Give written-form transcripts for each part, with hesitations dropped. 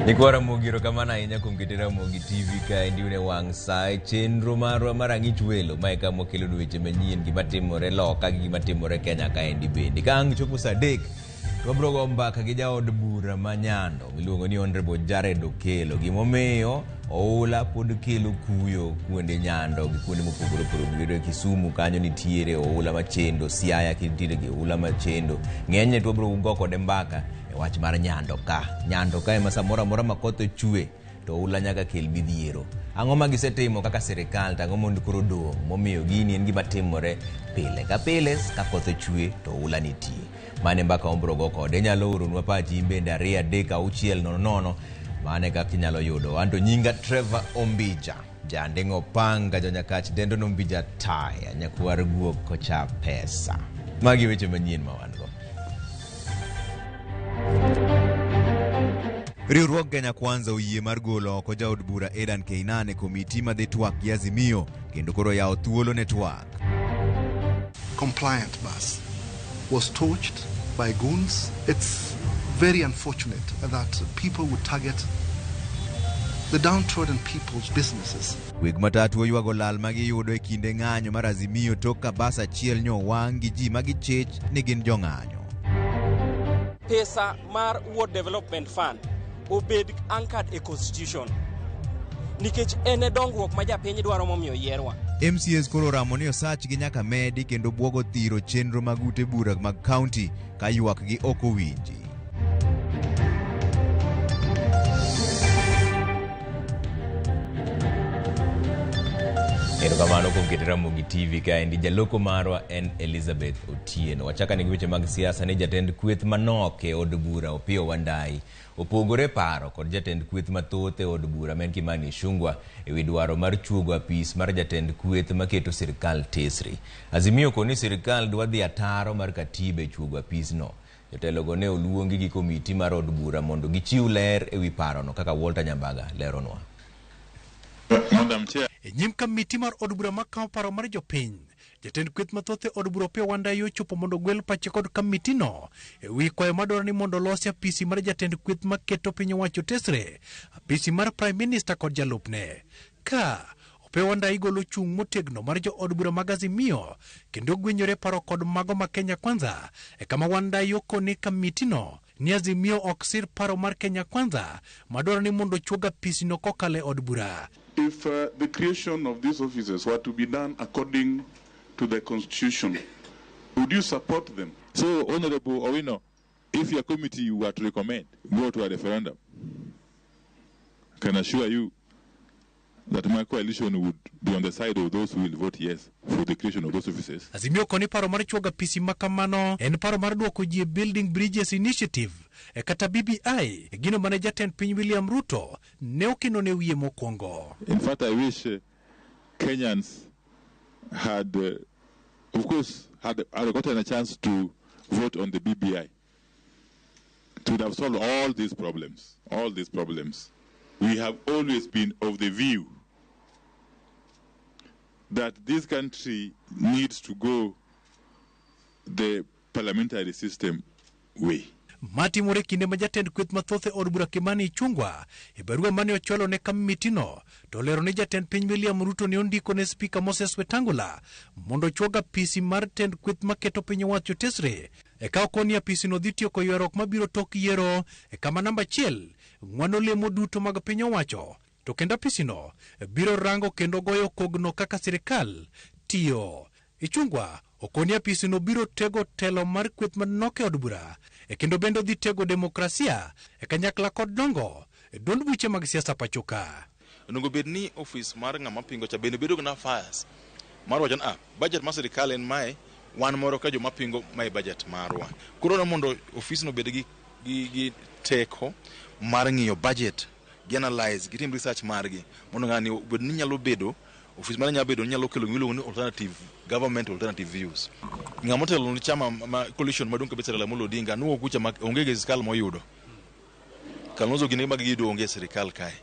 Nikwa Ramogi rokamana ahinya kuom keto Ramogi TV ka ndiune wang' sa chenro marwa mar ang'ich welo ma eka mokelo weche manyien gima timore loka gi gima timore Kenya ka endi bende. Ka ang' chopo saa 3 to wabiro go mbaka gi jaod bura ma Nyando miluongo ni Honorable Jared Okelo. Gimomiyo oula pod kelo kuyo kuonde Nyando gi kuonde mopogore opogore. Kisumu kanyo nitiere oula machendo, Siaya nitiere gi oula machendo. Ng'enyne to wabiro go kode mbaka wach mar Nyando ka ema samora mora makoth chue to oula nyaka kel midhiero. Ang'o ma gisetimo kaka sirikal tango mondo koro dong' momiyo gini en gima timore pile ka pile ka koth chue to oula nitie. Mane mbaka ombro go kode nyalo oronwa pachi bende 2-3-6-00 mane kaka inyalo yudo. Anto nyinga Trevor Ombija jandeng'o panga jonyakach dendo nombija taya nyakwar guok kocha pesa. Magi weche manyien ma wan go. Riwruok Kenya Kwanza oyie mar golo oko jaod bura Edan Keinane komiti ma dhi twak gi Azimio kendo koro yawo thuolo ne twak. Compliant bus was torched by goons. It's very unfortunate that people would target the downtrodden people's businesses. Weg matatu oywago lal magi yudo e kinde ng'anyo mar Azimio tok ka bas achiel nyo wang' gi ji magi chech ni gin jong'anyo. Pesa mar World Development Fund obed anchored a constitution nikech ene dongruok ma japiny dwaro momiyo yierwa. MCS koro ramo ni osach gi nyaka medi kendo bwogo thiro chenro mag ute bura mag county ka ywak gi ok owinji. Kamano kuom keto Ramogi TV ka endi jaloko marwa en Elizabeth Otieno. Wachaka ni weche mag siasa ni jatend kweth manok e od bura Opiyo Wandayi opogore paro kod jatend kweth mathoth e od bura men Kimani Ichung'wah ewi dwaro mar chuogo apis mar jatend kweth maketo sirikal tesre. Azimio koni sirikal dwa dhi ataro mar katiba e chuogo apis no. Jotelogo ne oluongi gi komiti mar od bura mondo gichiw ler ewi parono kaka Walter Nyambaga leronwa. Madam Chair. Nyim kamiti mar od bura makawo paro mar jopiny jatend kweth mathoth e od bura Opiyo Wandayi ochopo mondo gwel pache kod kamiti no ewi kwayo madwaro ni mondo losi apisi mar jatend kweth maketo piny owacho tesre, apisi mar Prime Minister kod jalupne. Ka Opiyo Wandayi golo chung' motegno mar jo od bura mag Azimio kendo gwenyore paro kod mago ma Kenya Kwanza e kama Wandayi okone kamiti no ni Azimio ok sir paro mar Kenya Kwanza madwaro ni mondo chuoga apisi no kokale od bura. If the creation of these offices were to be done according to the constitution, would you support them? So, Honorable Owino, if your committee were to recommend, go to a referendum, I can assure you that my coalition would be on the side of those who will vote yes for the creation of those offices. Azimio koni paro mar chuoga apisi makamano en paro mar duoko ji Building Bridges Initiative e kata BBI e gino mane jatend piny William Ruto ne okino ne wiye mokwongo. In fact, I wish Kenyans had, of course, had gotten a chance to vote on the BBI. It would have solved all these problems. All these problems. We have always been of the view that this country needs to go the parliamentary system way. Matimore kinde ma jatend kweth mathoth e od bura Kimani Ichung'wah e barua mane ochwalo ne kamiti no to lero ni jatend piny William Ruto ne ondiko ne Speaker Moses Wetangula mondo chuoga apisi mar tend kweth maketo piny owacho tesre e ka okoni apisi no dhi tiyo koywerok mabiro tok yiero e kama namba 1 ng'wano lemo duto mag piny owacho to kendo apisi no biro rango kendo goyo kogno kaka sirikal tiyo. Ichung'wah okoni apisi no biro tego telo mar kweth manok e od bura e kendo bendo dhi tego demokrasia e kanyakla kod dongo e duond buche mag siasa pachoka. Onego bed ni office mar ng'ama pingo cha bende bedo na fires mar wacho budget mar sirikal en mae wan moro ka joma pingo mae budget marwa. Koro mondo office no bed gi teko mar ng'iyo budget, analyze, gitim research margi mondo ng'ani bed ni nyalo bedo office mar nyalo bedo nyalo kelo miluongo ni alternative government alternative views. Ng'ama telo ni chama coalition madung kabisa la Molo Odinga nuo kucha onge gi sirikal moyudo. Kalonzo gine mag gido onge sirikal kae.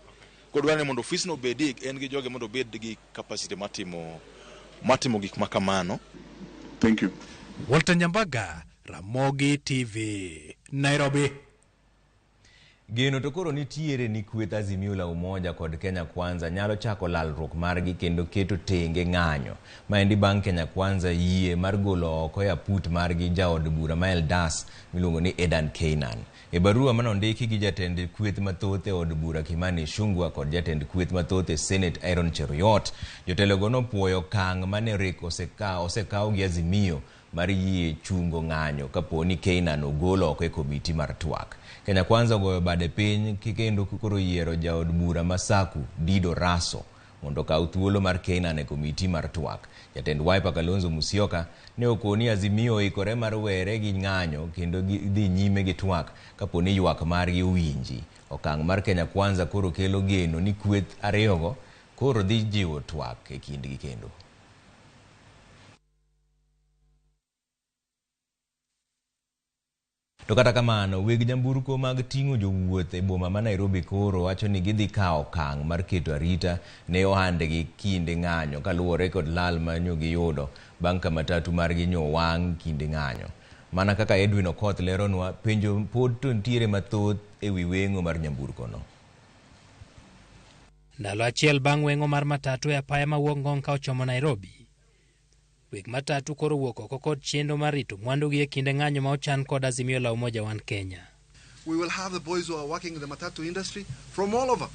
Kodwa ni mondo office no bedi en gi joge mondo bed gi capacity matimo gik makamano. Thank you. Walter Nyambaga, Ramogi TV, Nairobi. Geno to koro nitiere ni kweth Azimio la Umoja kod Kenya Kwanza nyalo chako lalruok margi kendo keto tenge ng'anyo. Maendi bang' Kenya Kwanza yie mar golo oko ya put margi jaod bura ma Eldas miluongo ni Edan Keynan. E barua manondiki gi jatend kweth mathoth e od bura Kimani Ichung'wah kod jatend kweth mathoth e Senate Aaron Cheruiyot, jotelogo nopuoyo okang' mane RIK osekawo gi Azimio mar yie chungo ng'anyo kapo ni Keynan ogolo oko e komiti mar twak. Kenya Kwanza ogoyo bade piny kendo koro yiero jaod bura Masaku Dido Raso mondo kaw thuolo mar Keynan e komiti mar twak. Jatend Wiper Kalonzo Musyoka ne okoni Azimio ikore mar were gi ng'anyo kendo dhi nyime gi twak kapo ni ywak margi owinji. Okang' mar Kenya Kwanza koro kelo geno ni kweth ariyogo koro dhi jiwo twak e kindgi kendo. To kata kamano, weg nyamburko mag ting'o jowuoth e boma ma Nairobi koro wacho ni gidhi kawo okang' mar keto arita ne ohandgi kinde ng'anyo kaluwore kod lal manyo giyudo bang' ka matatu margi nyowang' kinde ng'anyo. Mana kaka Edwin Okoth leronwa, penjo pod to nitiere mathoth e wi weng'o mar nyamburkono. Ndalo achiel bang' weng'o mar matatu e apaya mawuok Ngong' ka ochomo Nairobi, weg matatu koro wuok oko kod chenro mar rito mwandugi e kinde ng'anyo ma ochan kod Azimio la Umoja One Kenya. We will have the boys who are working in the matatu industry from all over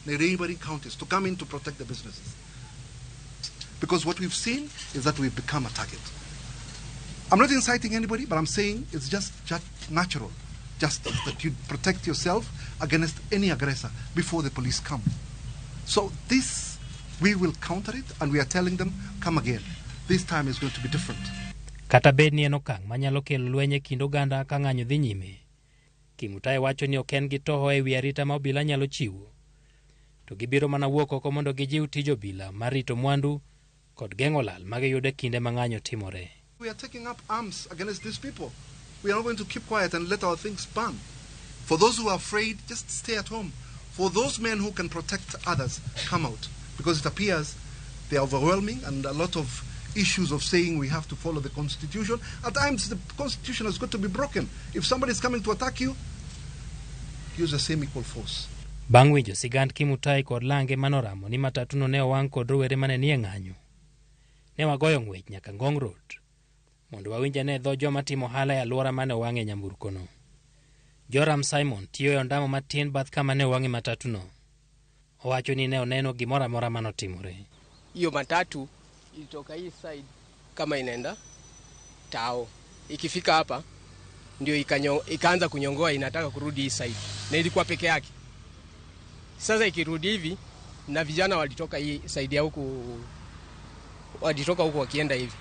the neighboring counties to come in to protect the businesses. Because what we've seen is that we've become a target. I'm not inciting anybody, but I'm saying it's just natural justice that you protect yourself against any aggressor before the police come. So this, we will counter it, and we are telling them, come again. This time is going to be different. Kata bed ni en okang' manyalo kelo lweny e kind oganda ka ng'anyo dhi nyime, Kimutai wacho ni ok en gi toho e wi arita ma obila nyalo chiwo, to gibiro mana wuok oko mondo gijiw tij obila mar rito mwandu kod geng'o lal ma giyudo e kinde ma ng'anyo timore. We are taking up arms against these people. We are not going to keep quiet and let our things burn. For those who are afraid, just stay at home. For those men who can protect others, come out. Because it appears they are overwhelming, and a lot of issues of saying we have to follow the Constitution. At times, the Constitution has got to be broken. If somebody is coming to attack you, use the same equal force. Bang' winjo sigand Kimutai kod lange manoramo ni matatuno ne owang' kod rowere mane nie ng'anyo, ne wagoyo ng'wech nyaka Ngong Road mondo wawinja ne dho joma timo ohala e alwora mane owang'e nyamburkono. Joram Simon tiyo e ondamo matin bath kama ne owang'e matatuno. Owacho ni ne oneno gimoro amora manotimore. Hiyo matatu ilitoka hii side kama inaenda Tao. Ikifika hapa ndio ikaanza kunyongoa, inataka kurudi hii side. Na ilikuwa peke yake. Sasa ikirudi hivi na vijana walitoka hii side ya huku, walitoka huku wakienda hivi.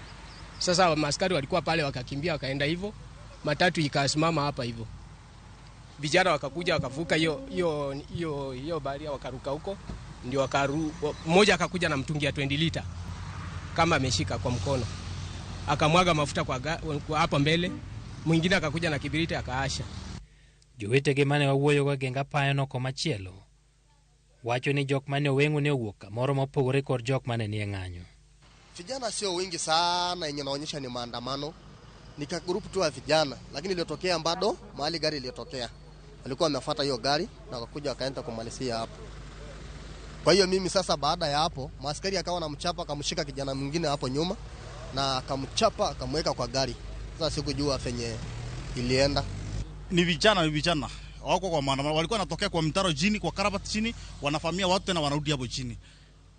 Sasa maaskari walikuwa pale wakakimbia wakaenda hivyo, matatu ikasimama hapa hivyo. Vijana wakakuja wakavuka hiyo baria wakaruka huko, ndio mmoja akakuja na mtungi ya 20 lita kama ameshika kwa mkono. Akamwaga mafuta kwa hapa mbele, mwingine akakuja na kibiriti akaasha. Jowetege mane wawuoyo go genga payo no komachielo wacho ni jok mane oweng'o ne owuok kamoro mopogore kod jok mane nie ng'anyo. Vijana sio wingi sana, yenye naonyesha ni maandamano. Nika group tu ya vijana, lakini iliyotokea bado mahali gari iliyotokea. Walikuwa wamefuata hiyo gari na wakakuja wakaenda kumalizia hapo. Kwa hiyo mimi sasa baada ya hapo, maaskari akawa na mchapa akamshika kijana mwingine hapo nyuma na akamchapa akamweka kwa gari. Sasa sikujua venye ilienda. Ni vijana. Wako kwa maana walikuwa wanatokea kwa mtaro chini, kwa karabati chini, wanafamia watu tena wanarudi hapo chini.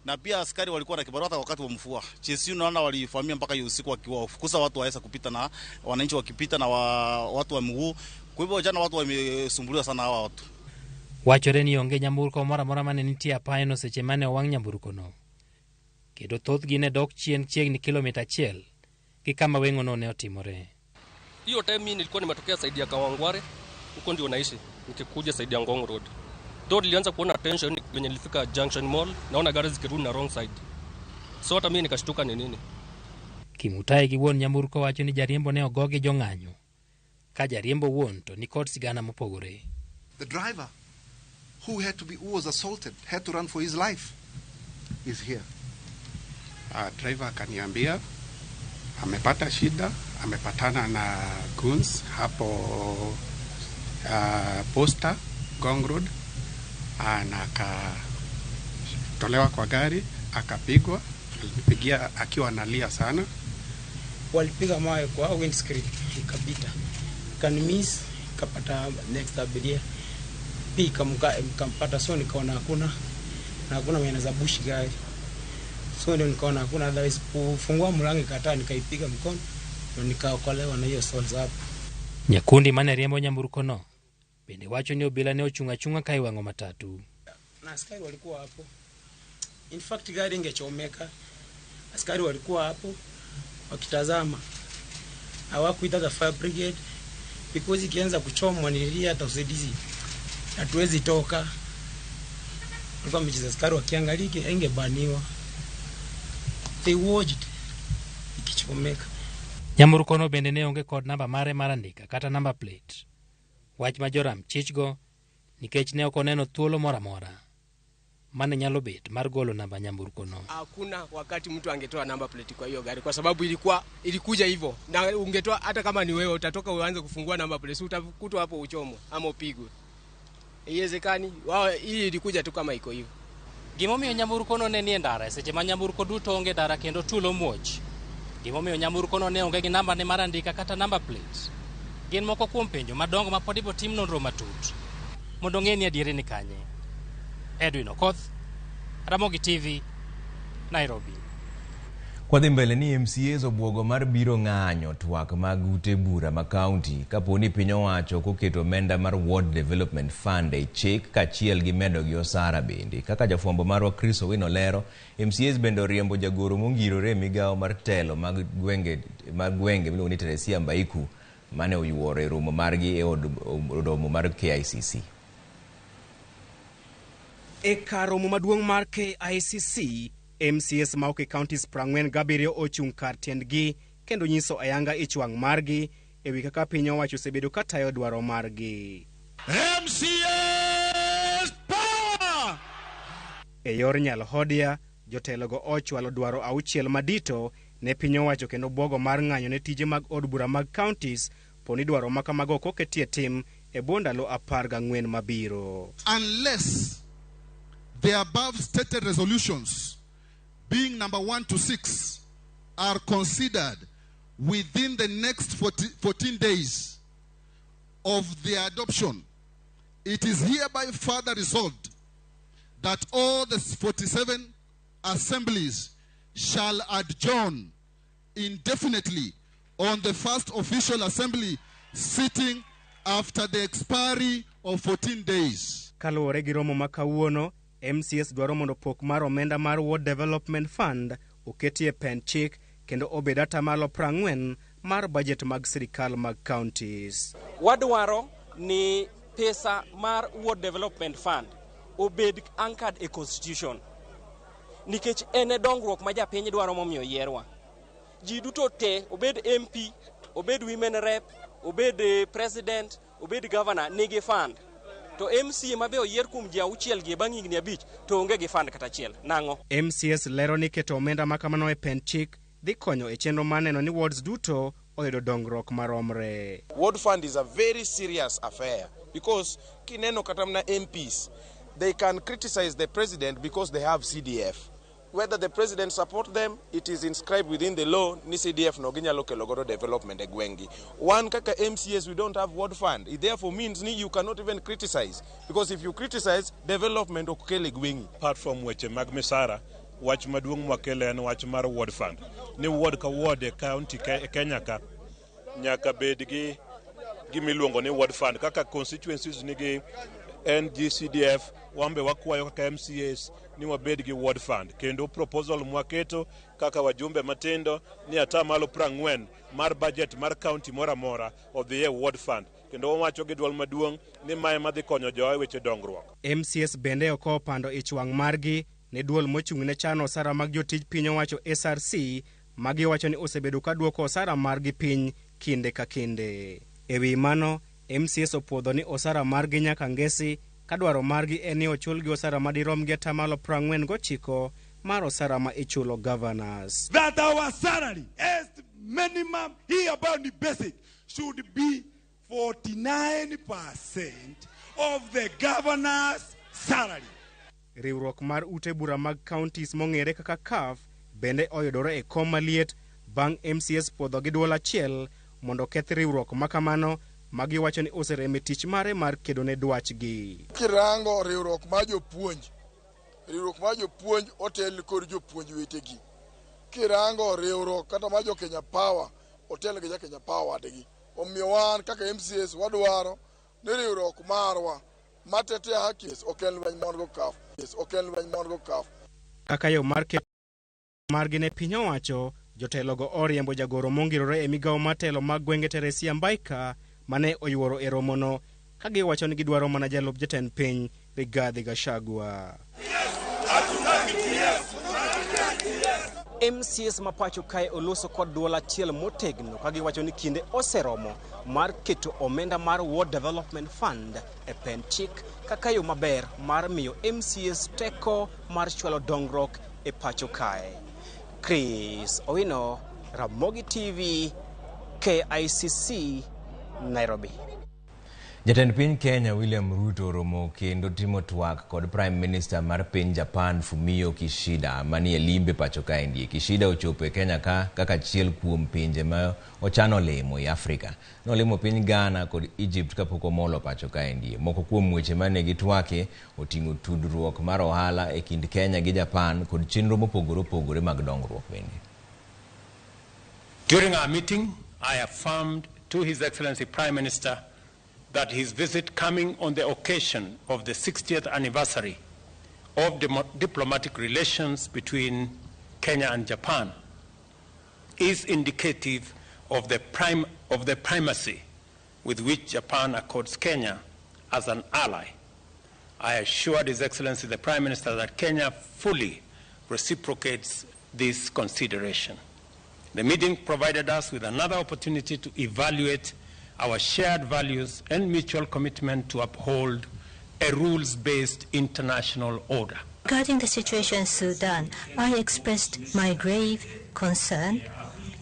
Na pia askari walikuwa na kibarua hata wakati wa mvua. Chesi unaona walifamia mpaka hiyo usiku wakiwafukuza watu waweza kupita na wananchi wakipita na watu wa mguu. Kwa hivyo jana watu wamesumbuliwa sana hawa watu. Wachore ni onge nyamburko mora mane nitie apaye no seche mane owang' nyamburko no. Kendo thoth gine dok chien chiegni kilomita 1 gi kama weng'o no ne otimore. Hiyo time mimi nilikuwa nimetokea side ya Kawangware, huko ndio naishi, nikikuja side ya Ngong Road. Ndio nilianza kuona tension kwenye nilifika Junction Mall, naona gari zikirudi na wrong side. So hata mimi nikashtuka ni nini. Kimutai gi wuon nyamburko wacho ni jariembo ne ogogi jong'anyo. Ka jariembo wuon to ni kod sigana mopogore. The driver who was assaulted, had to run for his life, is here. Driver akaniambia amepata shida, amepatana na goons hapo posta Ngong Road, na akatolewa kwa gari akapigwa. Alinipigia akiwa analia sana. Walipiga mawe kwa windscreen ikapita, kanimiss, kapata next abiria pika mkampata, so nikaona hakuna mwenye za bush gari, so ndio nikaona hakuna, otherwise kufungua mlango ikataa, nikaipiga mkono ndio nikaokolewa na hiyo souls hapo. Nyakundi mane riembo nyamburko no bende wacho ni obila ne ochunga kai wango matatu, na askari walikuwa hapo. In fact gari ingechomeka, askari walikuwa hapo wakitazama, hawakuita the fire brigade because ikianza kuchomwa nilia hata usaidizi hatuwezi toka. Kwa mchiza askari wakiangalia ingebaniwa, they watched ikichomeka. Nyamburko no bende ne onge kod namba mare marandika kata namba plate, wach majoram chichgo nikech ne okoneno thuolo moramora mane nyalo bet mar golo namba nyamburko no. Hakuna wakati mtu angetoa namba plate kwa hiyo gari, kwa sababu ilikuja hivyo, na ungetoa hata kama ni wewe utatoka uanze kufungua namba plate, utakutwa hapo uchomwe ama upigwe. Iwezekani wao, hii ilikuja tu kama iko hivyo. Gimomiyo nyamburko no ne ni ndara seche ma nyamburko duto onge dara kendo tulo muoch. Gimomiyo nyamburko no ne onge gi namba ne marandika kata namba plate. Gin moko kuom penjo madongo ma pod ibo tim nonro matut mondo ng'e ni adieri ni kanye. Edwin Okoth, Ramogi TV, Nairobi. Kwa dhi mbele ni MCAs obwogo mar biro ng'anyo twak mag ute bura ma county kaponi piny owacho koketo omenda mar Ward Development Fund e chik kachiel gi medo gi osara bende. Kaka jafwambo marwa Chris Owino lero, MCAs bende oriembo jagoro mongirore migawo mar telo mag gwenge miluongo ni Teresia Mbaiku mane oyuoro e romo margi e romo mar KICC. E kar romo maduong' mar KICC, MCAs mauke counties 47 ochung' kar tiendgi kendo nyiso ayanga ichwang' margi ewi kaka piny owacho osebedo ka tayo dwaro margi. MCAs power! E yor nyalo hodia, jotelogo ochwalo dwaro 6 madito ne piny owacho kendo bwogo mar ng'anyo ne tije mag od bura mag counties poni dwaro makamago koketie tim e bwo ndalo 14 mabiro. Unless the above stated resolutions, being number 1 to 6, are considered within the next 14 days of their adoption, it is hereby further resolved that all the 47 assemblies shall adjourn indefinitely on the first official assembly sitting after the expiry of 14 days. Kaluwore gi romo makawuono, MCAs dwaro mondo pok mar omenda mar Ward Development Fund oketie pen chik kendo obed atamalo 40 mar budget mag sirikal mag counties. Wadwaro ni pesa mar Ward Development Fund obed anchored e constitution, nikech ene dongruok ma japiny dwaro momiyo yierwa. Ji duto te, obed MP, obed women rep, obed president, obed governor, nigi fund. To MCA mabe oyier kuom ji 6 gi bang' higni 5 to onge gi fund kata achiel. Nang'o? MCAs lero ni keto omenda makamano e pen chik dhi konyo e chenro maneno ni wards duto oyudo dongruok maromre. Ward fund is a very serious affair because kineno kata mna MPs, they can criticize the president because they have CDF. Whether the president support them, it is inscribed within the law, ni CDF no ginyalo kelo godo development e gwengi. One kaka MCAs, we don't have ward fund. It therefore means ni you cannot even criticize, because if you criticize, development ok kele gwengi. Apart from weche mag misara, wach maduong' mwakele en wach mar ward fund. Ni ward ka ward e county Kenya ka nyaka bed gi gimiluongo ni ward fund. Kaka constituencies nigi NGCDF, wambe wakwayo kaka MCAs ni wabed gi ward fund. Kendo proposal mwaketo kaka wajumbe matendo ni atamalo 40 mar budget mar county mora mora of the year ward fund. Kendo wacho gi dwol maduong' ni mae madhi konyo jowa weche dongruok. MCAs bende oko pando ichwang' margi ne dwol mochung' ne chano osara mag jotij piny owacho SRC magi wacho ni osebedo ka duoko osara margi piny kinde ka kinde. Ewi mano, MCAs opwodho ni osara margi nyaka ngesi ka dwaro margi en ni ochul gi osara madirom gi atamalo 49 mar osara ma ichulo governors. That our salary as minimum here about the basic should be 49% of the governor's salary. Riwruok mar ute bura mag counties mong'ere kaka CAF bende oyudore e kom maliet bang' MCS podho gi duol achiel mondo keth riwruok makamano magiwacho ni osereme tich mare mar kedo ne dwachgi. Kirango riwruok mar jopuonj otel kod jopuonj wetegi. Kirango riwruok kata mar jo Kenya Power otel gi Kenya Power wadgi. Omiyo wan kaka MCS wadwaro ni riwruok marwa matete hakis okel lweny mondo CAF. Kaka yo margi ne piny owacho, jotelogo oriembo jagoro mongirore e migawo matelo mag gwenge Teresia Mbaika mane oyuoro e romono kagiwacho ni gidwaro mana jalup jatend piny Rigathi Gachagua. MCS mapacho kae oloso kod duol achiel motegno kagiwacho ni kinde oseromo mar keto omenda mar World Development Fund e pen chik kaka yo maber mar miyo MCS teko mar chwalo dongruok e pacho kae. Chris Owino, Ramogi TV, KICC, Nairobi. Jatend piny Kenya William Ruto romo kendo timo twak kod Prime Minister mar piny Japan Fumio Kishida manie limbe pacho kaendi. Kishida ochopo e Kenya kaka achiel kuom pinje ma ochano limo e Afrika. Nolimo piny Ghana kod Egypt kapok omolo pacho kaendi. Moko kuom weche mane gitwake oting'o tudruok mar ohala e kind Kenya gi Japan kod chenro mopogore opogore mag dongruok bende. During our meeting, I affirmed to His Excellency Prime Minister that his visit coming on the occasion of the 60th anniversary of diplomatic relations between Kenya and Japan is indicative of the primacy with which Japan accords Kenya as an ally. I assured His Excellency the Prime Minister that Kenya fully reciprocates this consideration. The meeting provided us with another opportunity to evaluate our shared values and mutual commitment to uphold a rules-based international order. Regarding the situation in Sudan, I expressed my grave concern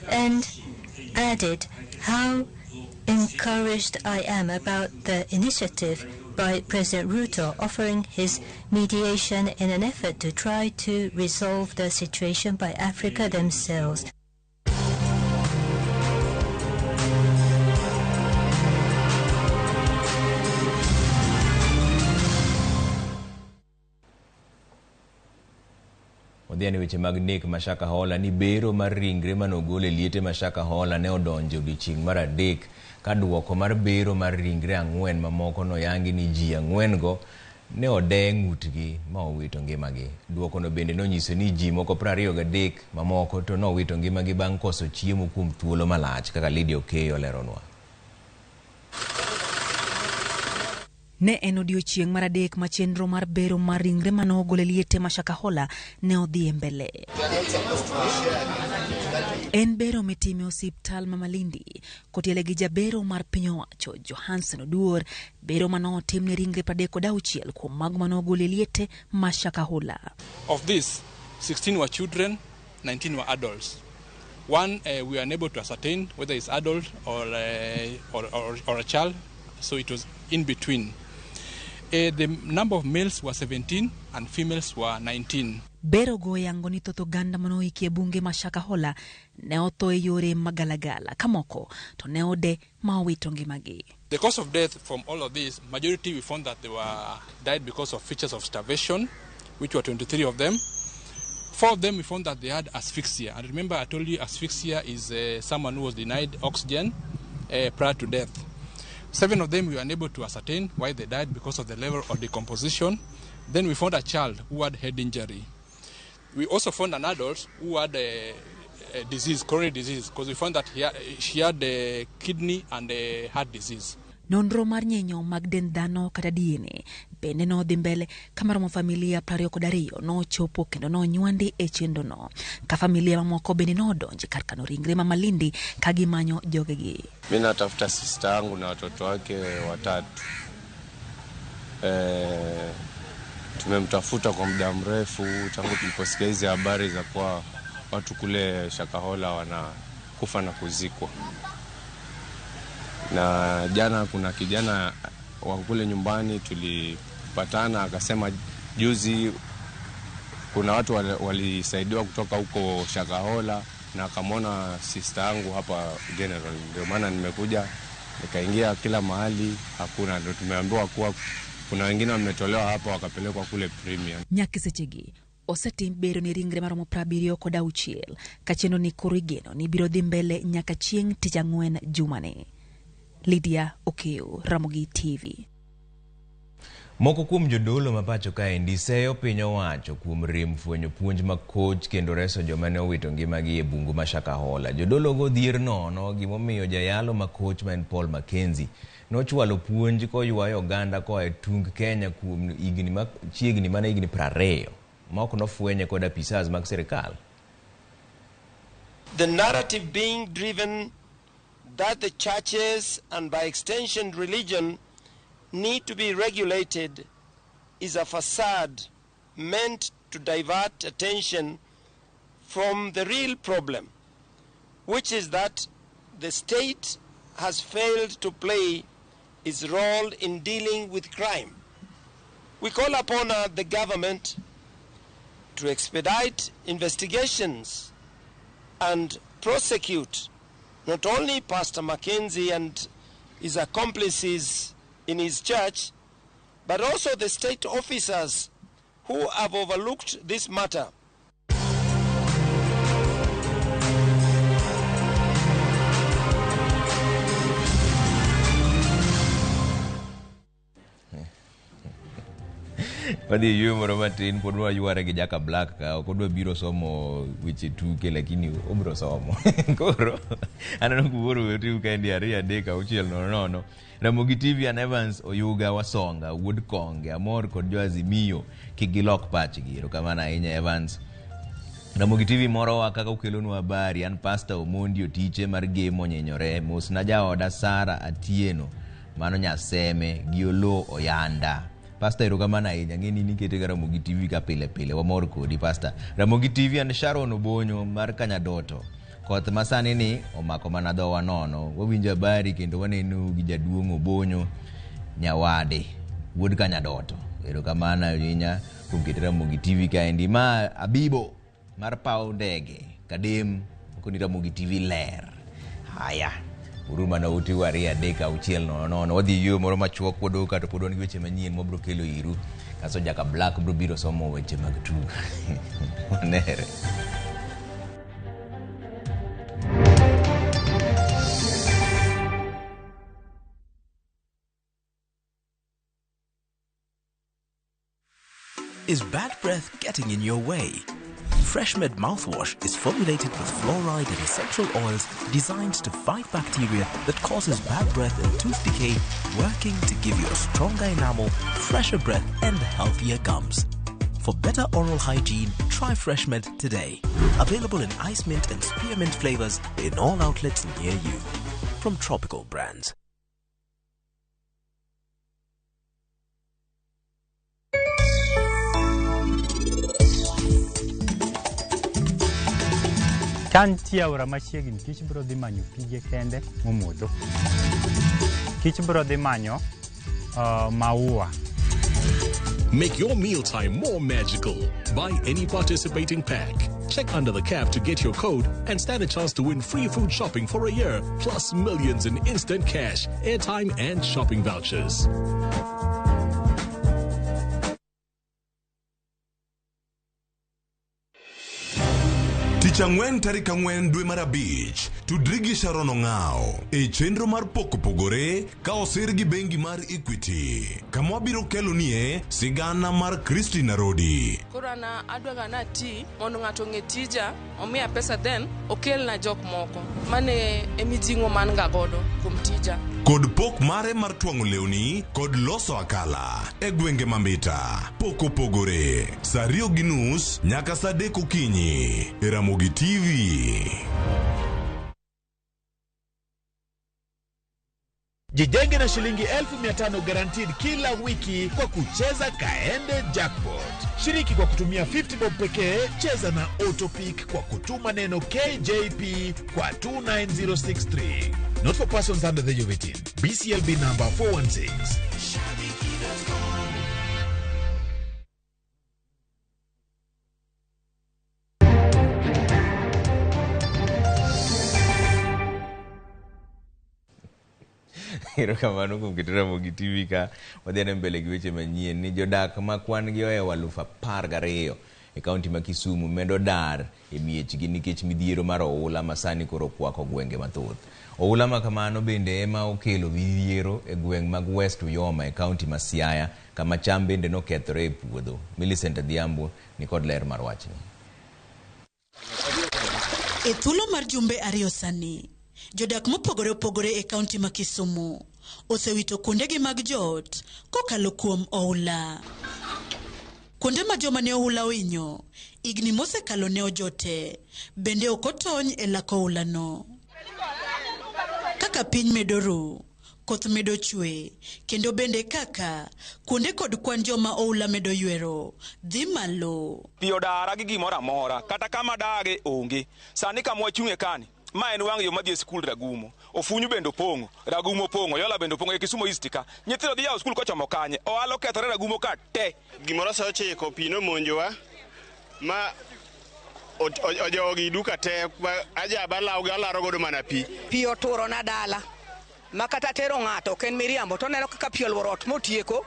and added how encouraged I am about the initiative by President Ruto offering his mediation in an effort to try to resolve the situation by Africa themselves. Odhiani weche mag nek Mashaka Hola ni bero mar ringre manogol e liete Mashaka Hola ne odonjo odiochieng' mar adek ka duoko mar bero mar ringre 4 mamoko noyangi ni ji 4 go ne ode ng'utgi ma owito ngimagi. Duoko no bende nonyiso ni ji moko 23 mamoko to nowito ngimagi bang' koso chiemo kuom thuolo malach kaka Lydia Okeyo oleronwa. Ne en odiochieng' mar adek ma chenro mar bero mar ringre manogol e liete Mashaka Hola ne odhi mbele. En bero mitime osiptal ma Malindi kotiele gi jabero mar piny owacho Johansen Oduor, bero manotim ne ringre 36 kuom mago manogol e liete Mashaka Hola. Of these, 16 were children, 19 were adults. One we are unable to ascertain whether it's adult or a child, so it was in between. The number of males were 17 and females were 19. Bero go yango ni thoth oganda manoiki e bunge Mashaka Hola ne otho e yore magalagala kamoko to ne ode ma owito ngimagi. The cause of death from all of these, majority we found that they died because of features of starvation, which were 23 of them. 4 of them we found that they had asphyxia. And remember I told you asphyxia is someone who was denied oxygen prior to death. 7 of them we were unable to ascertain why they died because of the level of decomposition. Then we found a child who had head injury. We also found an adult who had a disease, coronary disease, because we found that she had a kidney and a heart disease. Nonro mar nyenyo mag dend dhano kata DNA bende no dhi mbele kama romo familia 22 no chopo kendo no nywandi e chendo no. Ka familia mamoko bende no donje kar kano ringre ma Malindi kagimanyo jogegi. Mimi natafuta sister yangu na watoto wake 3. Tumemtafuta kwa muda mrefu tangu tuliposikia hizi habari za kwa watu kule Shakahola wanakufa na kuzikwa. Na jana kuna kijana wa kule nyumbani tulipatana, akasema juzi kuna watu walisaidiwa kutoka huko Shakahola na akamwona sister yangu hapa General. Ndio maana nimekuja nikaingia kila mahali, hakuna. Ndio tumeambiwa kuwa kuna wengine wametolewa hapa wakapelekwa kule Premium. Nyakisechegi osetim bero ni ringre maromo 70 kod 6 kachendo ni korigeno ni biro dhi mbele nyaka chieng' tich ang'wen jumani. Lydia Okeo, Ramogi TV. Moko kuom jodolo mapacho kaendi seyo piny owacho kuom rem fwenyo puonj ma coach kendo reso joma ne owito ngimagi e bungu ma Shakahola. Jodolo go dhier nono gimomiyo jayalo ma coach ma en Paul Mackenzie nochwalo puonj koywayo oganda koa e tung Kenya kuom chiegni mana higni 20 moko nofwenye kod apisas mag sirikal. The narrative being driven that the churches and by extension religion need to be regulated is a facade meant to divert attention from the real problem, which is that the state has failed to play its role in dealing with crime. We call upon the government to expedite investigations and prosecute not only Pastor Mackenzie and his accomplices in his church, but also the state officers who have overlooked this matter. Wadi yu moro matin podwa yuare gi Jaka Black ka kodwa biro somo weche tuke lakini obro somo. Koro anano kuworo wetu kaendi 2-3-6-0. Ramogi TV and Evans Oyuga Wasonga Wood Konge Amor kod jo Azimio kigilok pachgi. Erokamano ahinya Evans. Ramogi TV moro wa kaka ukelonu habari an Pastor Omondi Otiche mar Gemo Nyenyore mos na jaoda Sara Atieno mano Nyaseme Giolo Oyanda. Pastor erokamano ahinya ng'eni nikete Ramogi TV ka pile pile wamor kodi Pastor. Ramogi TV and Sharon Obonyo mar Kanyadoto koth masani ni omako mana dhowa nono wawinjo habari kendo waneno gi jaduong' Obonyo Nyawade wuod Kanyadoto. Erokamano ahinya kuom kete Ramogi TV kaendi. Ma Abibo mar paw ndege kadem koni Ramogi TV ler. Haya uruma na uti wari 3-6-0 wadhi yo moro machuok podoka to podon gi weche manyien mobro kelo iru kaso Jaka Black bro biro somo weche mag tuke. Onere. Is bad breath getting in your way? FreshMed mouthwash is formulated with fluoride and essential oils designed to fight bacteria that causes bad breath and tooth decay, working to give you a stronger enamel, fresher breath, and healthier gums. For better oral hygiene, try FreshMed today. Available in ice mint and spearmint flavors in all outlets near you. From Tropical Brands. Kantie aora machiegni kich bro dhi manyo pige kende momodho. Kich bro dhi manyo maua. Make your mealtime more magical. Buy any participating pack. Check under the cap to get your code and stand a chance to win free food shopping for a year, plus millions in instant cash, airtime, and shopping vouchers. Tichang'wen tarik 4 dwe mar abich tudri gi Sharon Ong'ao e chenro mar pogore ka osir gi bengi mar Equity kama wabiro kelo nie sigana mar Christina Rodi. Korana adwaga na ti mondo ng'ato ng'e tija omiya pesa then okel na jok moko mane emijingo man ga godo kuom tija. Kod pok mare mar twang'o lewni kod loso akala e gwenge mambita. Pogore saa 2:30 nyaka saa 3 okinyi. Ramogi TV. Jijenge na shilingi 1500 guaranteed kila wiki kwa kucheza Kaende Jackpot. Shiriki kwa kutumia 50 bob pekee, cheza na Autopic kwa kutuma neno KJP kwa 29063. Not for persons under the age of 18. BCLB number 416. Erokamano kuom keto Ramogi TV ka wadhiane mbele gi weche manyien ni jodak ma kwan gi ohewo 12,000 e kaunti ma Kisumu medo dar e miechgi nikech midhiero mar oula ma sani koro kwako gwenge mathoth. Oula ma kamano bende ema okelo midhiero e gweng mag West Uyoma e kaunti ma Siaya kama cham bende nokethore e puodho. Millicent Adhiambo ni kod ler mar wachni. E thuolo mar jumbe ariyo sani, jodak mopogore opogore e kaunti ma Kisumu osewito kuondegi mag joot kokalo kuom oula. Kuonde ma joma ne oula ohinyo, igni mosekalo ne ojote, bende okotony e lako oula no. Kaka piny medo ru, koth medo chwe, kendo bende kaka kuonde kod kwan joma oula medo ywero, dhi malo. Pio dara gi gimoro amora, kata kama dage onge. Sani kama wachung'e kani, ma en wang' yo madhi e skul Ragumo. Ofunyu bendo pongo, Ragumo pongo, Yola bendo pongo e Kisumu Istika. Nyithindo dhi yawo skul kochomo kanye, ohala kethore Ragumo ka te. Gimoro sa ochiko pino monjowa ma ojogi duka te ajaba law ga laro godo mana pi. Pi oturo na dala. Makata tero ng'ato ken miriambo to neno kaka pi olworot motieko.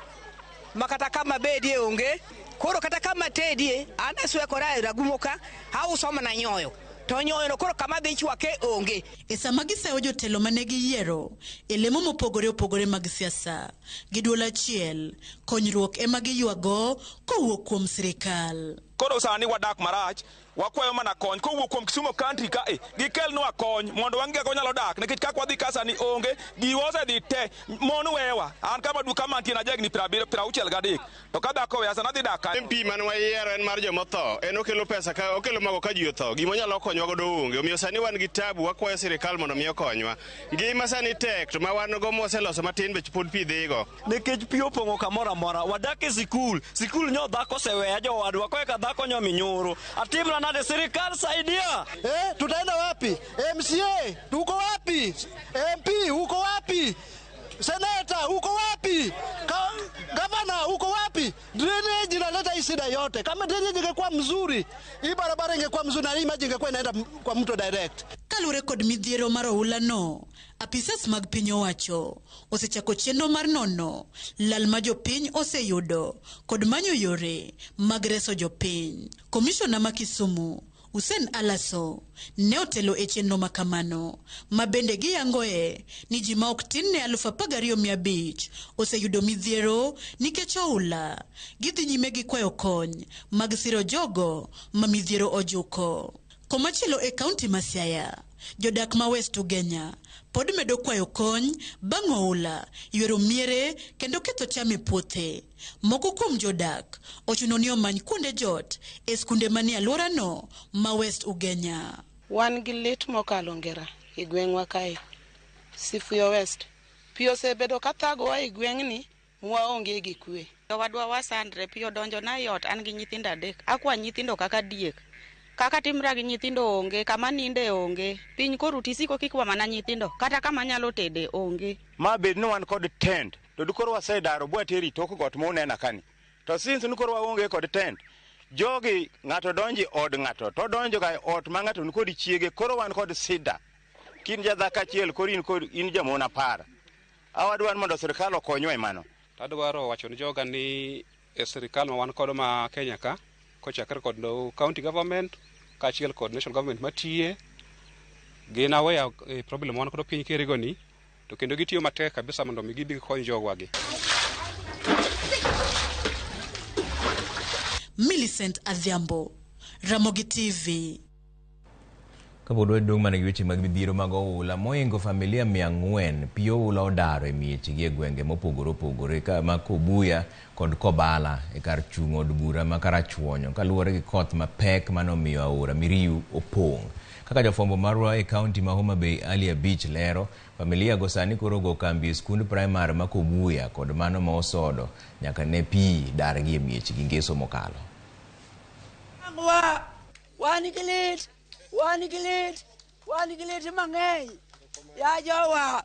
Makata kama bedie onge. Koro kata kama tedie ana swekora e Ragumo ka hauso mana nyoyo. To nyoyo no koro kama dhi chwake onge. E sama giseyo jotelo mane giyiero e lemo mopogore opogore mag siasa, giduol achiel, konyruok ema giywago kowuok kuom sirikal. Koro sani wadak marach, wakwayo mana kony kowuok kuom Kisumu country ka gikelnwa kony mondo wang'e kaka nyalo dak nikech kaka wadhi ka sani onge giwose dhi te mon wewa an kama duka mantie na jegni 63 to ka dhako weya sana dhi dak MP man wayiero en mar jomotho en okelo pesa ka okelo mago ka ji otho gimo nyalo konywa godo onge omiyo sani wan gi tabu wakwayo sirikal mondo miyo konywa ngima sani tek to ma wan go moseloso matin be pod pi dhigo nikech pi opongo kamoro amora wadak e sikul nyo dhako seweya jowadwa kwa ka dhako nyo minyoro atimna nade serikali saidia tutaenda wapi MCA uko wapi MP uko wapi Seneta uko wapi Gavana uko wapi drainage inaleta hii shida yote kama drainage ingekuwa mzuri hii barabara ingekuwa mzuri na hii maji ingekuwa inaenda kwa mto direct. Kalure kod midhiero mar oula no, apisas mag piny owacho osechako chenro mar nono lal ma jopiny oseyudo kod manyo yore mag reso jopiny. Komishona ma Kisumu Hussein Alaso ne otelo e chenro makamano ma bende giyangoe ni ji ma ok tin ne 12,500 oseyudo midhiero nikech oula. Gidhi nyime gi kwayo kony mag siro jogo ma midhiero ojuko. Komachielo e kaunti ma Siaya, jodak ma West Ugenya pod medo kwayo kony bang' oula ywero miere kendo ketho cham e puothe. Moko kuom jodak ochuno ni omany kuonde jot e skunde manie alworano ma West Ugenya. Wan gi lit mokalo ngera e gweng'wa kae Sifuyo West. Pi osebedo ka thagowa e gweng'ni mwaonge gi kwe. Wadwa wasandre pi odonjo na yot an gi nyithindo 3 akwa nyithindo kaka diek. Kaka timra gi nyithindo onge kama ninde onge piny koruti siko kikwa mana nyithindo kata kama nyalo tede onge ma bed ni wan kod tent to dukoro wasedaro bwa teri tok got mo nena kani to since nukoro waonge kod tent jogi ng'ato donji od ng'ato to donjo ga ot ma ng'ato ni kod chiege koro wan kod sida kin jadhaka achiel koro in jamona para awadwan mondo sirikal okonywa e mano tadwaro wacho ni joga ni sirikal ma wan kod ma Kenya ka kochakre kod county government kachiel kod national government matiye gin aweya problem wan kod piny kerego ni to kendo gitiyo matek kabisa mondo mi gibi kony jogwagi. Millicent Adhiambo, Ramogi TV. Kapod wadong' mana gi weche mag midhiero mag oula moingo familia 400 pi oula odaro e miechgi e gwenge mopogore opogore kama Kobuya kod Kobala e kar chung' od bura ma Karachuonyo kaluwore gi koth mapek manomiyo aora Miriu opong'. Kaka jafwambo marwa e kaunti ma Homa Bay Ali Beach lero, familia go sani koro go kambi e skund primary ma Kobuya kod mano ma Osodo nyaka ne pi dargi e miechgi ngeso mokalo. Wanigilit mang'eny Ya jowa.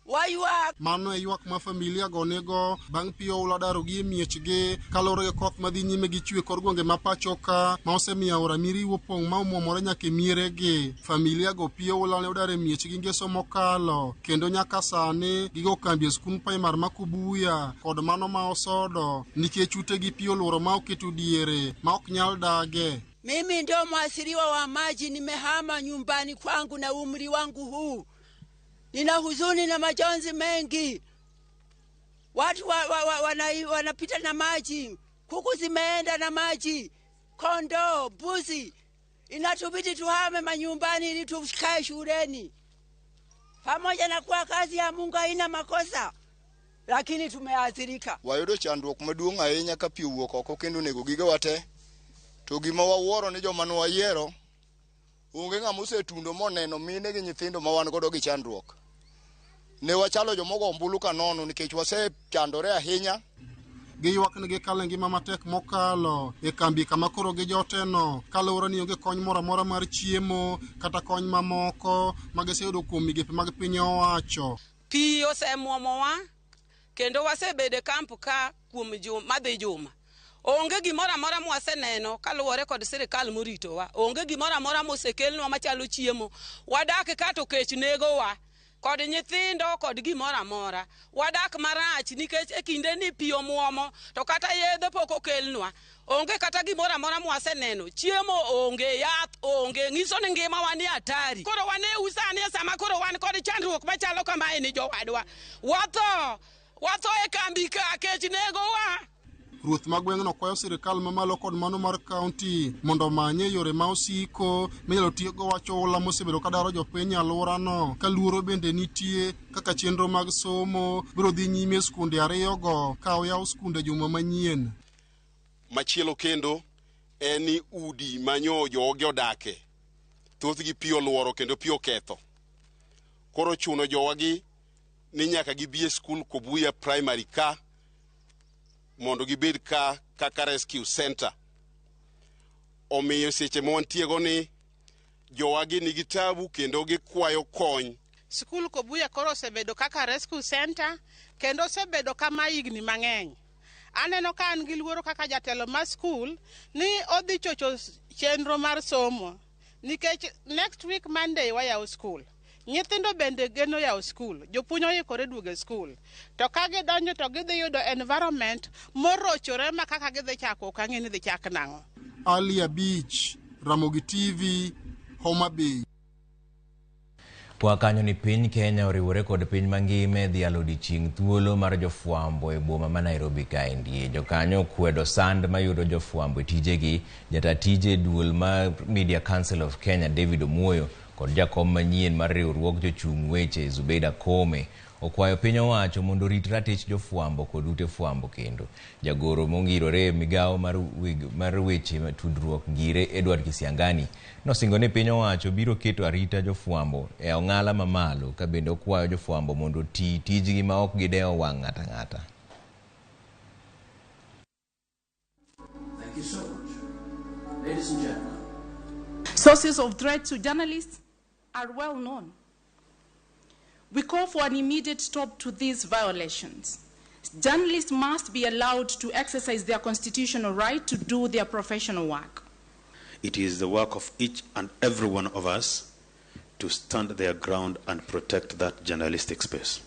Waywa. Mano e ywak ma familia go nego bang' piyo ula daro gi miechgi kalore gi koth madhi nyime gi chwe kor gwenge ma pacho ka ma osemiyo aora miriwo pong' ma omwomore nyaka e mieregi. Familia go piyo ula ne odare miechgi ngeso mokalo kendo nyaka sani gigo kambi e skul primar ma Kubuya kod mano ma Osodo nikech utegi piyo luoro ma oketo diere ma ok nyal dage. Mimi ndio mwasiriwa wa maji, nimehama nyumbani kwangu na umri wangu huu. Nina huzuni na majonzi mengi. Watu wanapita na maji. Kuku zimeenda na maji. Kondo, buzi. Inatubidi tuhame manyumbani ili tukae shuleni. Pamoja na kuwa kazi ya Mungu haina makosa, lakini tumeathirika. Wayudo chandruok maduong' ahinya ka pi wuok oko kendo nego gige wate. To gima wawuoro ni joma wayiero onge ng'ama osetundo moneno mine gi nyithindo ma wan godo gi chandruok. Ne wachalo jomogo ombulu kanono nikech wasechandore ahinya. Giywak ni gikalo ngima matek mokalo e kambi kama koro gi joteno kalure ni onge kony moro amora mar chiemo kata kony mamoko magiseyudo kuom migepe mag piny owacho. Pi osemwomowa kendo wasebede kampu ka kuom madhi juma. Onge gimoro amora mwaseneno kaluwore kod sirikal moritowa. Onge gimoro amora mosekelnwa machalo chiemo. Wadak ka to kech negowa kod nyithindo kod gimoro amora. Wadak marach nikech e kinde ni pi omwomo to kata yedhe pok okelnwa. Onge kata gimoro amora mwaseneno. Chiemo onge, yath onge, nyiso ni ngima wa ni hatari. Koro wane usani sama koro wan kod chandruok machalo kamae ni jowadwa. Watho e kambi ka kech negowa. Ruoth magweng'no kwayo sirikal mamalo kod mano mar kaunti mondo manye yore ma osiko minyalo tiyogo wacho ula mosebedo kadaro jopiny alworano ka luoro bende nitie kaka chenro mag somo biro dhi nyime skunde ariyogo ka oyaw skunde juma manyien. Machielo kendo en ni udi manyo joge odake thothgi pi olworo kendo pi oketho. Koro chuno jowagi ni nyaka gibie skul Kubuya primary ka mondo gibed kaka rescue center. Omiyo seche montiego ni jowagi nigi tabu kendo gikwayo kony. Skul Kubuya koro osebedo kaka rescue center kendo osebedo kama higni mang'eny. Aneno ka an gi luoro kaka jatelo mar skul ni odhi chocho chenro mar somo nikech next week Monday wayaw skul. Nyithindo bende geno yaw skul, jopuonj oikore duogo skul. To ka gidonjo to gidhi yudo environment morochore ma kaka gidhi chako ok ang'e ni dhi chak nang'o. Ali Beach, Ramogi TV, Homa Bay. Kwa kanyo ni piny Kenya oriwore kod piny mangime dhi alodichieng' thuolo mar jofwambo e boma ma Nairobi kaendi. Jokanyo kwedo sand mayudo jofwambo tijegi. Jata tije duol mar Media Council of Kenya David Omoyo kod jakom manyien mar riwruok jochung' weche Zubeida Kome okwayo piny owacho mondo rit ratich jofwambo kod ute fwambo kendo. Jagoro mongirore migawo mar weche tudruok Ngire Edward Kisiangani nosingo ni piny owacho biro keto arita jofwambo e ong'ala mamalo ka bende okwayo jofwambo mondo tijgi ma ok gidewo wang' ng'ata ng'ata. Thank you so much. Ladies and gentlemen. Sources of threat to journalists are well known. We call for an immediate stop to these violations. Journalists must be allowed to exercise their constitutional right to do their professional work. It is the work of each and every one of us to stand their ground and protect that journalistic space.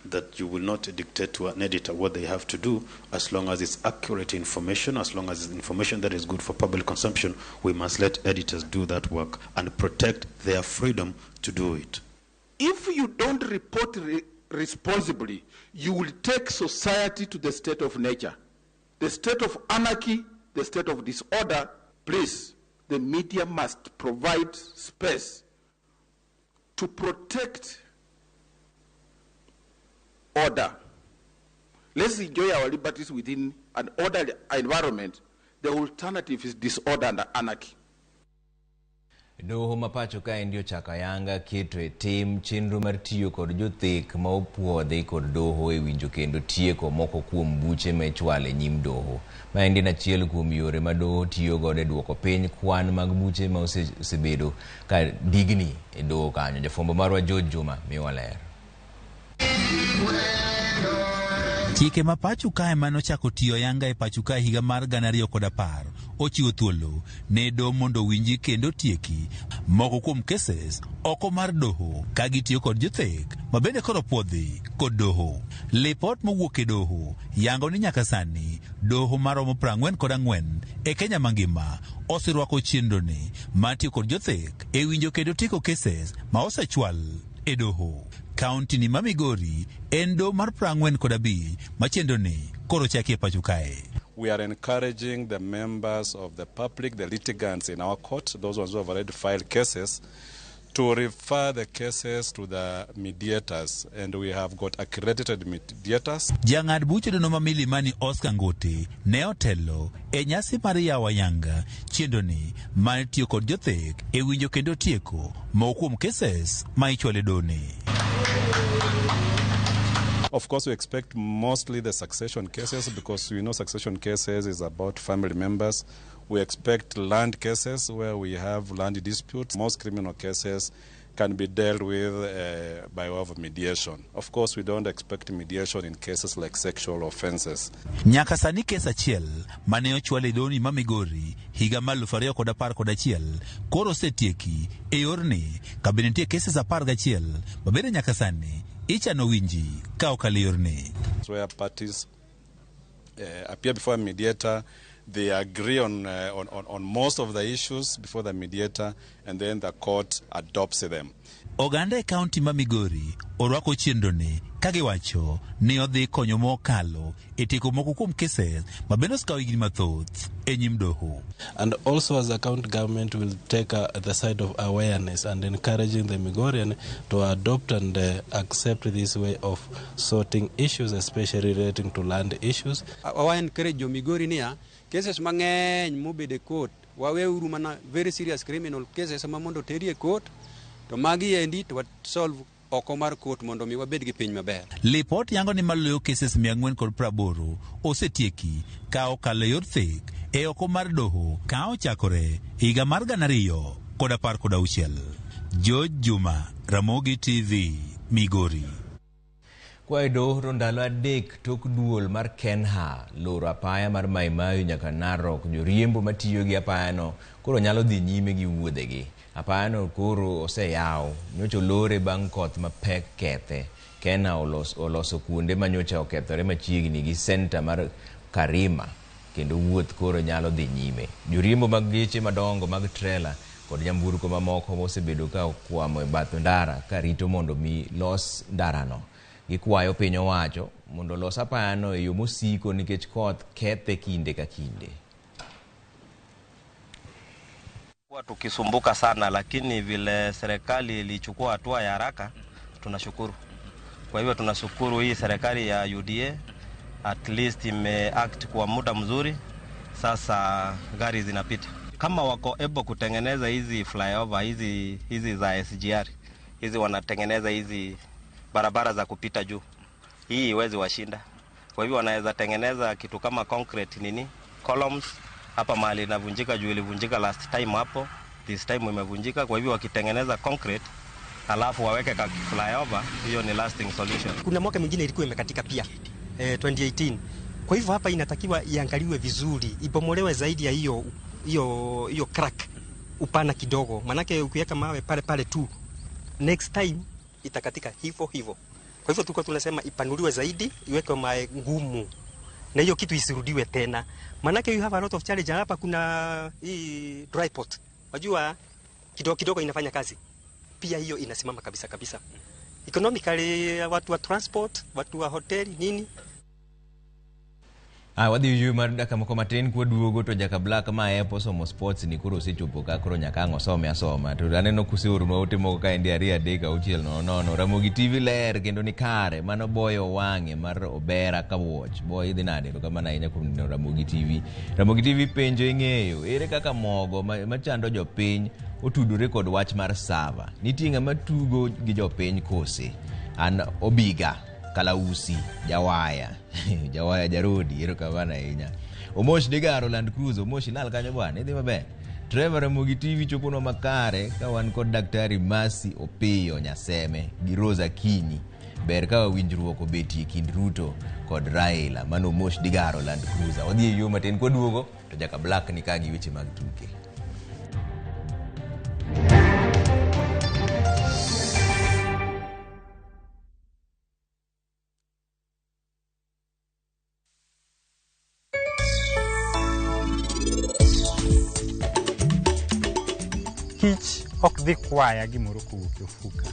That you will not dictate to an editor what they have to do as long as it's accurate information, as long as it's information that is good for public consumption. We must let editors do that work and protect their freedom to do it. If you don't report responsibly, you will take society to the state of nature, the state of anarchy, the state of disorder. Please, the media must provide space to protect order. Let's enjoy our liberties within an orderly environment. The alternative is disorder and anarchy. Doho mapacho ka ndio chakayanga keto e tim chenro mar tiyo kod jothek ma opuodhi kod doho e winjo kendo tieko moko kuom buche ma ichwale nyim doho. Ma endi na achiel kuom yore ma doho tiyo godo e duoko piny kwan mag buche ma osebedo ka digni e doho kanyo. Jafwambo marwa Juma miwa ler. Chike ma pacho kae manochako tiyo yanga e pacho kae higa mar 2010 ochiwo thuolo ne doho mondo winji kendo tieki moko kuom cases oko mar doho ka gitiyo kod jothek ma bende koro puodhi kod doho. Lipot mowuok e doho yango ni nyaka sani doho maromo 44 e Kenya mangima osirwako chenro ni matiyo kod jothek e winjo kendo tieko cases ma osechwal e doho. Kaunti ni ma Migori en doho mar 45 machendo ni koro chaki e pacho kae. We are encouraging the members of the public, the litigants in our court, those ones who have already filed cases, to refer the cases to the mediators, and we have got accredited mediators. Jang'ad buche dono ma Milimani Oscar Ngote ne otelo e nyasi mar yawa yanga chendo ni ma tiyo kod jothek e winjo kendo tieko moko kuom cases ma ichwale doni. Of course, we expect mostly the succession cases because we know succession cases is about family members. We expect land cases where we have land disputes. Most criminal cases can be dealt with by way of mediation. Of course, we don't expect mediation in cases like sexual offenses. Nyaka sani kes achiel mane ochwale doni ma Migori higa mar 2011 koro setieki e yorni kabine nitie cases 11 mabende nyaka sani ichano winji ka okale yorni. Where parties appear before a mediator, they agree on most of the issues before the mediator, and then the court adopts them. Oganda e kaunti ma Migori orwako chenro ni kagiwacho ni odhi konyo mokalo e tieko moko kuom cases ma bende osekawo higni mathoth e nyim doho. And also as a county government will take the side of awareness and encouraging the Migorian to adopt and accept this way of sorting issues, especially relating to land issues. Our encourage jo Migori niya cases mang'eny mobede court waweuru mana very serious criminal cases ma mondo teri e court to magi endi to solve oko mar court mondo mi wabed gi piny maber. Lipot yango ni maloyo cases 480 osetieki ka okalo yor thek e oko mar doho ka ochakore higa mar 2016. Juma, Ramogi TV, Migori. Kwa doho ndalo adek tok duol mar Kenha loro apaya mar Maimayu nyaka Narok joriembo matiyo gi apayano koro nyalo dhi nyime gi wuodhegi. Apayano koro oseyaw nyocha lore bang' koth mapek kethe. Kenha oloso kuonde manyocha okethore machiegni gi center mar Karima kendo wuoth koro nyalo dhi nyime. Joriembo mag geche madongo mag trailer kod nyamburko mamoko mosebedo ka okwamo e bath ndara ka rito mondo mi los ndarano. Gikwayo piny owacho mondo los apayano e yo mosiko nikech koth kethe kinde ka kinde. Tukisumbuka sana, lakini vile serikali ilichukua hatua ya haraka tunashukuru. Kwa hivyo tunashukuru hii serikali ya UDA at least imeact kwa muda mzuri, sasa gari zinapita. Kama wako able kutengeneza hizi flyover hizi za SGR, hizi wanatengeneza hizi barabara za kupita juu, hii iwezi washinda. Kwa hivyo wanaweza tengeneza kitu kama concrete columns hapa mahali inavunjika juu ilivunjika last time hapo, this time imevunjika. Kwa hivyo wakitengeneza concrete alafu waweke ka flyover, hiyo ni lasting solution. Kuna mwaka mwingine ilikuwa imekatika pia 2018. Kwa hivyo hapa inatakiwa iangaliwe vizuri, ibomolewe zaidi ya hiyo crack upana kidogo, manake ukiweka mawe pale tu next time itakatika hivyo. Kwa hivyo tulikuwa tunasema ipanuliwe zaidi, iwekwe mawe ngumu na hiyo kitu isirudiwe tena, manake you have a lot of challenge hapa. Kuna hii dry pot, unajua kidogo inafanya kazi pia, hiyo inasimama kabisa economically, watu wa transport, watu wa hoteli nini. Wadhi yu mar daka moko matin kwa duogo to jaka Black ma epo somo sports ni kuro sechopo ka kuro nyaka ang' osome asoma. To aneno kuseorunwa ote moko ka endi 2 3 6 9 Ramogi TV ler kendo ni kare mano boyo wang'e mar Obera ka watch. Boy idhi nade to kamana inya kuom Ramogi TV. Ramogi TV penjo ing'eyo ere kaka mogo machando jopiny otudore kod wach mar sava. Nitie ng'ama tugo gi jopiny kose. An Obiga Kalausi Jawaya Jawaya Jarodi ero kamana inya. Omosh Digaro Land Cruiser Omosh lal kanyo bwana idhi maber. Trevor Ramogi TV chopono makare ka wan kod Daktari Masi Opiyo Nyaseme gi Rosa Kini. Ber ka winjruok obetie kind Ruto kod Raila mano Omosh Digaro Land Cruiser. Odhi yo matin koduogo to jaka Black ni kagi weche mag tuke. Kich ok dhi kwaya gimoro kowuok e ofuka.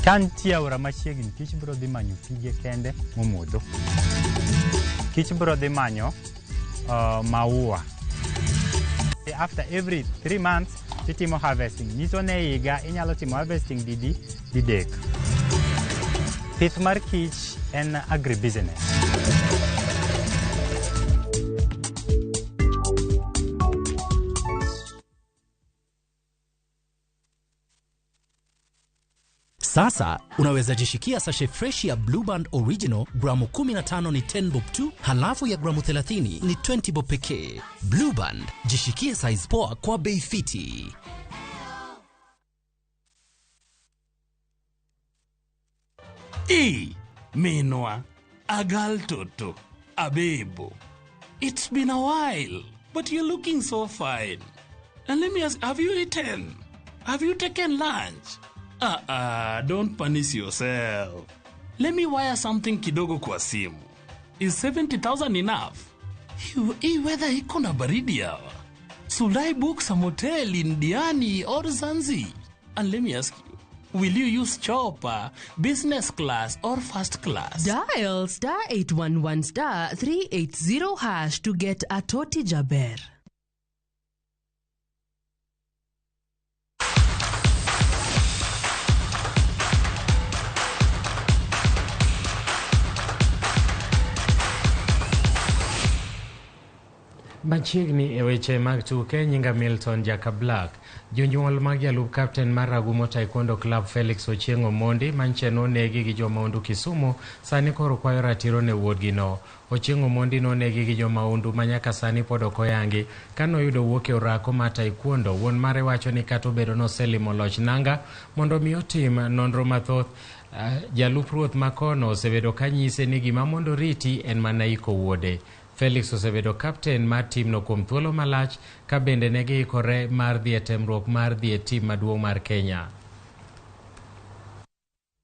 Kantie aora machiegni kich biro dhi manyo pige kende momodho. Kich biro dhi manyo maua. After every 3 months titimo harvesting. Nyiso ne higa inyalo timo harvesting didek. Pith mar kich en agribusiness. Sasa unaweza jishikia sashe fresh ya Blue Band Original gramu 15 ni 10 bob tu, halafu ya gramu 30 ni 20 bob pekee. Blue Band, jishikie size poa kwa bei fiti. Minwa, agal toto, abebo. It's been a while, but you're looking so fine. And let me ask, have you eaten? Have you taken lunch? Don't punish yourself. Let me wire something kidogo kwa simu. Is 70,000 enough? Hii weather iko na baridi hawa. Should I book some hotel in Diani or Zanzi? And let me ask you, will you use chopper, business class or first class? Dial *811 *380# to get a Toti Jaber. Machiegni e weche mag tuke nyinga Milton Jaka Black. Jonyuol mag jalup kapten mar Ragumo Taekwondo Club Felix Ochieng Omondi manche nonegi gi jomaundu Kisumu sani koro kwayo ratiro ne wuodgi no. Ochieng Omondi nonegi gi jomaundu manyaka sani pod ok oyangi kanoyudo wuok e orako mar Taekwondo. Wuon mare wacho ni kata obedo noselimo loch nanga mondo mi otim nonro mathoth. Jalup ruoth makono osebedo kanyise ni gima mondo riti en mana iko wuode. Felix osebedo kapten mar timno kuom thuolo malach ka bende ne giikore mar dhi e temruok mar dhi e tim maduong' mar Kenya.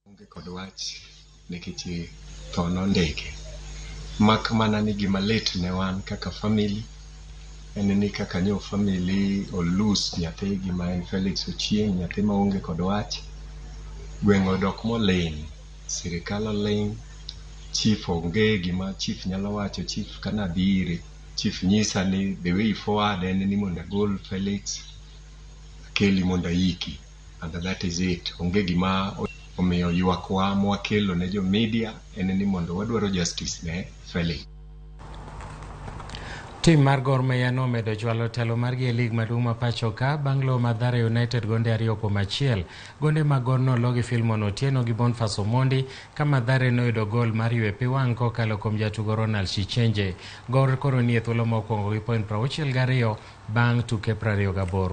Onge kod wach nikech tono ndege. Mak mana ni gima lit ne wan kaka family en ni kaka nyo family olus nyathi gima en Felix Ochieng, nyathi maonge kod wach. Gwengo dok moling, sirikal oling, chief onge gima chief nyalo wacho. Chief kana dhire chief nyisa ni the way forward en ni mondo gol Felix keli mondo iki, and that is it. Onge gima omiyo ywakwa mwakelo ne jo media en ni mondo wadwaro justice ne Felix. Tim mar Gor Mahia nomedo chwalo telo margi e lig maduong' ma pacho ka bang' loyo Mathare United gonde 2-1. Gonde mag Gor nologi Filmon Otieno gi Boniface Omondi ka Mathare noyudo gol mar ywe pi wang' kokalo kuom jatugo Ronald Shichenje. Gor koro nie thuolo mokwongo gi point 62 bang' tuke 28.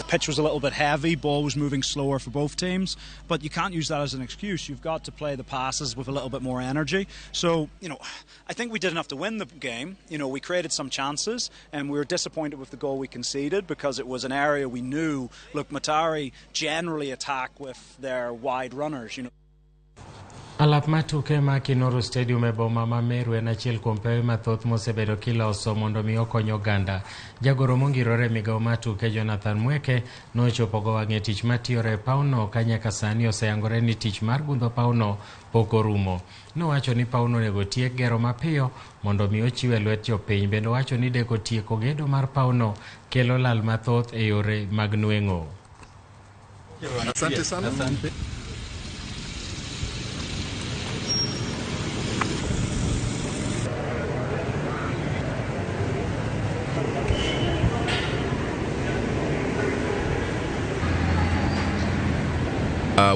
pitch was a little bit heavy, ball was moving slower for both teams, but you can't use that as an excuse. You've got to play the passes with a little bit more energy. So, I think we did enough to win the game. We created some chances, and we were disappointed with the goal we conceded because it was an area we knew, look, Matari generally attack with their wide runners, Alap matuke ma Kinoro Stadium e boma ma Meru en achiel kuom pewe mathoth mosebedo kiloso mondo mi okony oganda. Jagoro mongirore migawo matuke Jonathan Mweke nochopogo wang'e tich matiyore e pauno ka nyaka sani oseyangore ni tich mar gundho pauno pok orumo. Nowacho ni pauno onego tiek gero mapiyo mondo mi ochiwe lwet jopiny. Bende wacho ni deko tieko gedo mar pauno kelo lal mathoth e yore mag nweng'o. Asante sana. Asante.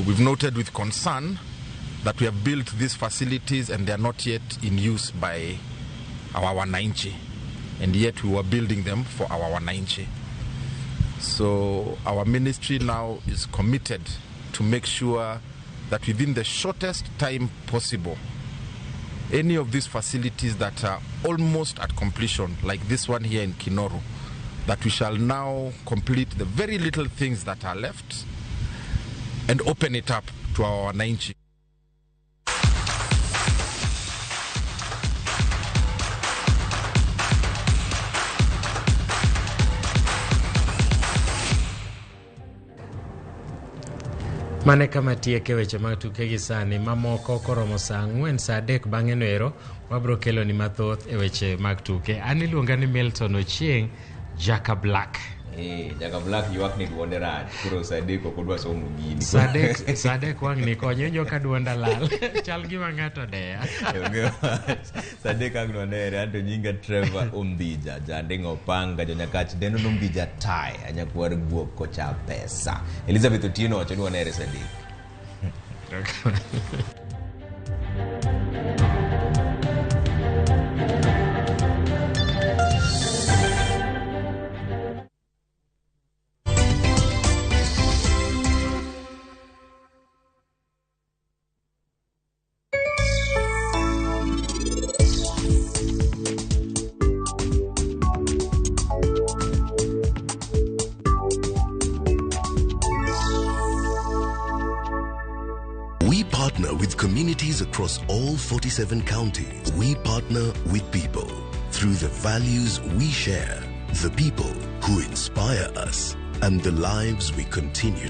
We've noted with concern that we have built these facilities and they are not yet in use by our wananchi, and yet we were building them for our wananchi. So our ministry now is committed to make sure that within the shortest time possible, any of these facilities that are almost at completion, like this one here in Kinoro, that we shall now complete the very little things that are left and open it up to our wananchi. Mane kama tieke weche mag tuke gi sani mamoko koromo saa 4 saa 3 bang'e noero wabro kelo ni mathoth e weche mag tuke. An iluonga ni Milton Ochieng, Jaka Black. Jaka Black ywak ni duonde rach koro saa 3 ok odwa somo gini. Saa 3 wang' ni konyo jo ka duonda lal chal gima ng'ato deya. Saa 3 kang no nere anto nyinga Trevor Umbija jandingo panga jo nyakach deno Umbija tai anyakwar guok kocha pesa. Elizabeth Otieno wacho ni wanere saa 3. With communities across all 47 counties, we partner with people through the values we share, the people who inspire us, and the lives we continue to